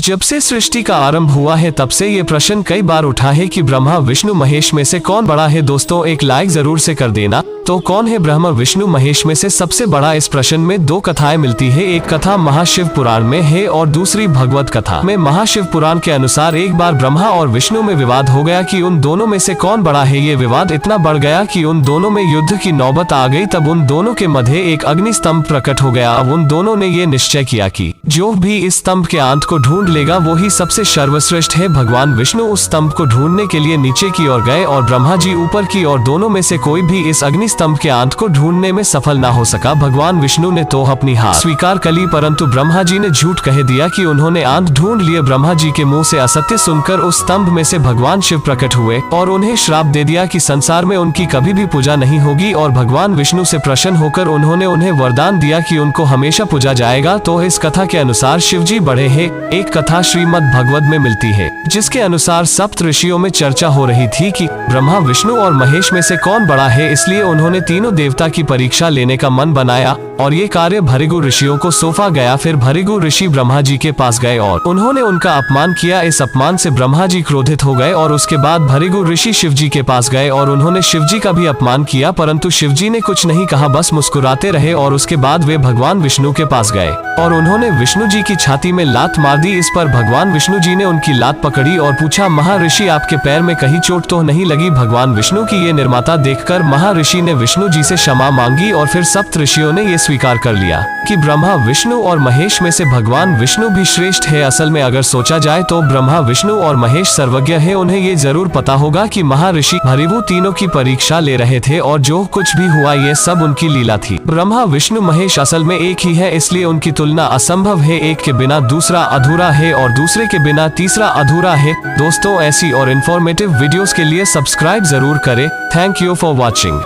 जब से सृष्टि का आरंभ हुआ है तब से ये प्रश्न कई बार उठा है कि ब्रह्मा विष्णु महेश में से कौन बड़ा है। दोस्तों एक लाइक जरूर से कर देना। तो कौन है ब्रह्मा विष्णु महेश में से सबसे बड़ा? इस प्रश्न में दो कथाएं मिलती है। एक कथा महाशिव पुराण में है और दूसरी भगवत कथा में। महाशिव पुराण के अनुसार एक बार ब्रह्मा और विष्णु में विवाद हो गया कि उन दोनों में से कौन बड़ा है। ये विवाद इतना बढ़ गया कि उन दोनों में युद्ध की नौबत आ गई। तब उन दोनों के मध्य एक अग्नि स्तंभ प्रकट हो गया। अब उन दोनों ने ये निश्चय किया कि जो भी इस स्तंभ के अंत को ढूंढ लेगा वो ही सबसे सर्वश्रेष्ठ है। भगवान विष्णु उस स्तंभ को ढूंढने के लिए नीचे की ओर गए और ब्रह्मा जी ऊपर की ओर। दोनों में से कोई भी इस अग्नि स्तंभ के अंत को ढूंढने में सफल ना हो सका। भगवान विष्णु ने तो अपनी हार स्वीकार कर ली, परंतु ब्रह्मा जी ने झूठ कह दिया कि उन्होंने अंत ढूंढ लिए। ब्रह्मा जी के मुंह से असत्य सुनकर उस स्तंभ में से भगवान शिव प्रकट हुए और उन्हें श्राप दे दिया कि संसार में उनकी कभी भी पूजा नहीं होगी। और भगवान विष्णु से प्रसन्न होकर उन्होंने उन्हें वरदान दिया कि उनको हमेशा पूजा जाएगा। तो इस कथा के अनुसार शिव जी बड़े हैं। एक कथा श्रीमद् भगवत में मिलती है जिसके अनुसार सप्त ऋषियों में चर्चा हो रही थी कि ब्रह्मा विष्णु और महेश में से कौन बड़ा है। इसलिए उन्होंने तीनों देवता की परीक्षा लेने का मन बनाया और ये कार्य भृगु ऋषियों को सौंपा गया। फिर भृगु ऋषि ब्रह्मा जी के पास गए और उन्होंने उनका अपमान किया। इस अपमान से ब्रह्मा जी क्रोधित हो गए और उसके बाद भृगु ऋषि शिव जी के पास गए और उन्होंने शिव जी का भी अपमान किया, परंतु शिव जी ने कुछ नहीं कहा, बस मुस्कुराते रहे। और उसके बाद वे भगवान विष्णु के पास गए और उन्होंने विष्णु जी की छाती में लात मार दी। इस पर भगवान विष्णु जी ने उनकी लात पकड़ी और पूछा, महर्षि आपके पैर में कहीं चोट तो नहीं लगी? भगवान विष्णु की ये निर्ममता देखकर महर्षि ने विष्णु जी से क्षमा मांगी और फिर सप्त ऋषियों ने ये स्वीकार कर लिया कि ब्रह्मा विष्णु और महेश में से भगवान विष्णु भी श्रेष्ठ है। असल में अगर सोचा जाए तो ब्रह्मा विष्णु और महेश सर्वज्ञ है। उन्हें ये जरूर पता होगा कि महर्षि भृगु तीनों की परीक्षा ले रहे थे और जो कुछ भी हुआ ये सब उनकी लीला थी। ब्रह्मा विष्णु महेश असल में एक ही है, इसलिए उनकी तुलना असंभव है। एक के बिना दूसरा अधूरा है और दूसरे के बिना तीसरा अधूरा है। दोस्तों ऐसी और इन्फॉर्मेटिव वीडियोस के लिए सब्सक्राइब जरूर करें। Thank you for watching.